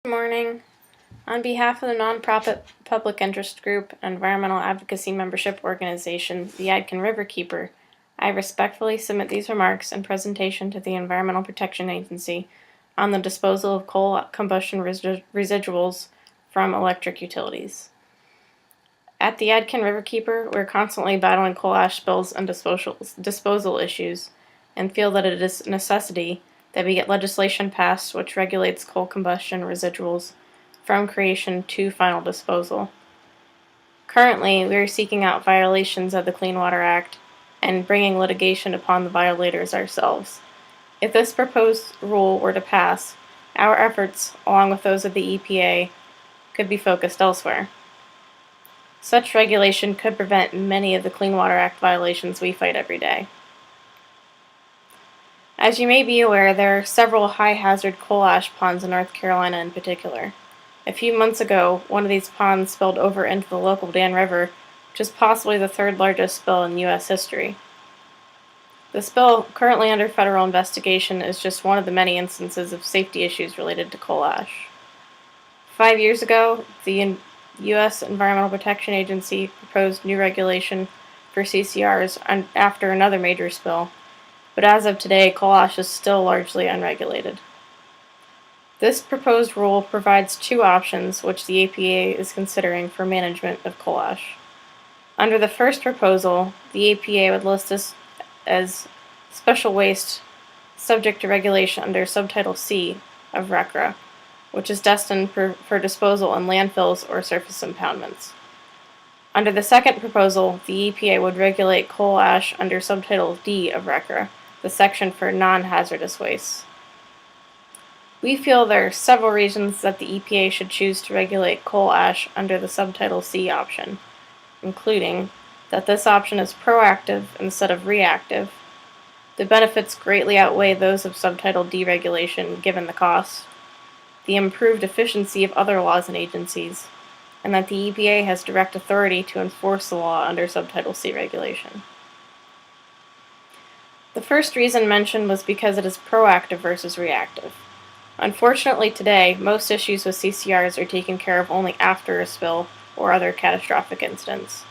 Good morning. On behalf of the nonprofit public interest group and environmental advocacy membership organization, the Yadkin Riverkeeper, I respectfully submit these remarks and presentation to the Environmental Protection Agency on the disposal of coal combustion residuals from electric utilities. At the Yadkin Riverkeeper, we're constantly battling coal ash spills and disposal issues and feel that it is a necessity that we get legislation passed which regulates coal combustion residuals from creation to final disposal. Currently, we are seeking out violations of the Clean Water Act and bringing litigation upon the violators ourselves. If this proposed rule were to pass, our efforts, along with those of the EPA, could be focused elsewhere. Such regulation could prevent many of the Clean Water Act violations we fight every day. As you may be aware, there are several high-hazard coal ash ponds in North Carolina in particular. A few months ago, one of these ponds spilled over into the local Dan River, which is possibly the third largest spill in U.S. history. The spill, currently under federal investigation, is just one of the many instances of safety issues related to coal ash. 5 years ago, the U.S. Environmental Protection Agency proposed new regulation for CCRs after another major spill, but as of today, coal ash is still largely unregulated. This proposed rule provides two options which the EPA is considering for management of coal ash. Under the first proposal, the EPA would list this as special waste subject to regulation under Subtitle C of RCRA, which is destined for disposal in landfills or surface impoundments. Under the second proposal, the EPA would regulate coal ash under Subtitle D of RCRA, the section for non-hazardous waste. We feel there are several reasons that the EPA should choose to regulate coal ash under the Subtitle C option, including that this option is proactive instead of reactive, the benefits greatly outweigh those of Subtitle D regulation given the cost, the improved efficiency of other laws and agencies, and that the EPA has direct authority to enforce the law under Subtitle C regulation. The first reason mentioned was because it is proactive versus reactive. Unfortunately today, most issues with CCRs are taken care of only after a spill or other catastrophic incidents.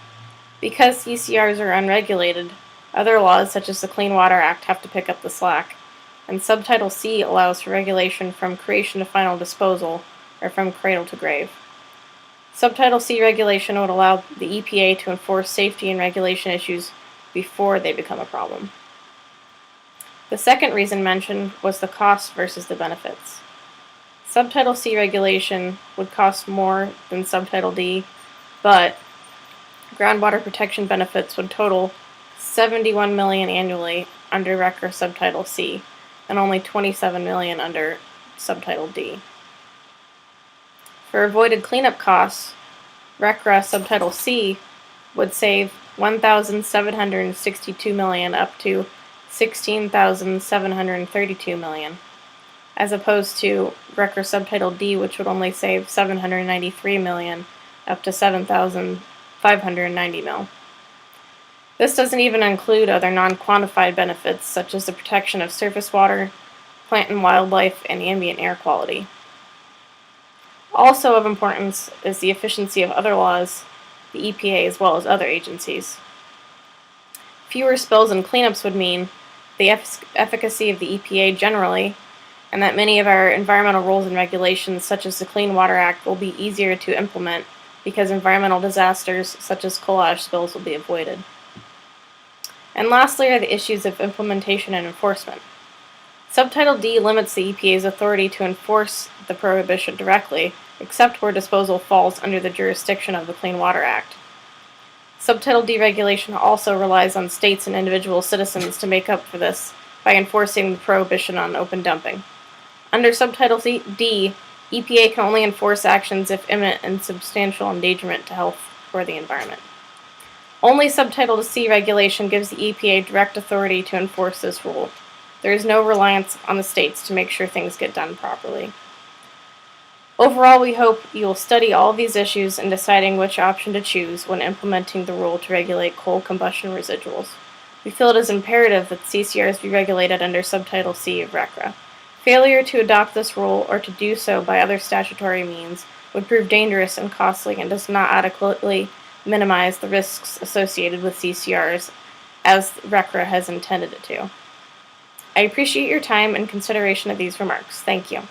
Because CCRs are unregulated, other laws such as the Clean Water Act have to pick up the slack, and Subtitle C allows for regulation from creation to final disposal, or from cradle to grave. Subtitle C regulation would allow the EPA to enforce safety and regulation issues before they become a problem. The second reason mentioned was the cost versus the benefits. Subtitle C regulation would cost more than Subtitle D, but groundwater protection benefits would total $71 million annually under RCRA Subtitle C, and only $27 million under Subtitle D. For avoided cleanup costs, RCRA Subtitle C would save $1,762 million up to $16,732 million, as opposed to RCRA Subtitle D, which would only save $793 million up to $7,590 million. This doesn't even include other non-quantified benefits such as the protection of surface water, plant and wildlife, and ambient air quality. Also of importance is the efficiency of other laws, the EPA as well as other agencies. Fewer spills and cleanups would mean the efficacy of the EPA generally, and that many of our environmental rules and regulations such as the Clean Water Act will be easier to implement because environmental disasters such as coal ash spills will be avoided. And lastly are the issues of implementation and enforcement. Subtitle D limits the EPA's authority to enforce the prohibition directly, except where disposal falls under the jurisdiction of the Clean Water Act. Subtitle D regulation also relies on states and individual citizens to make up for this by enforcing the prohibition on open dumping. Under Subtitle D, EPA can only enforce actions if imminent and substantial endangerment to health or the environment. Only Subtitle C regulation gives the EPA direct authority to enforce this rule. There is no reliance on the states to make sure things get done properly. Overall, we hope you will study all of these issues in deciding which option to choose when implementing the rule to regulate coal combustion residuals. We feel it is imperative that CCRs be regulated under Subtitle C of RCRA. Failure to adopt this rule or to do so by other statutory means would prove dangerous and costly and does not adequately minimize the risks associated with CCRs as RCRA has intended it to. I appreciate your time and consideration of these remarks. Thank you.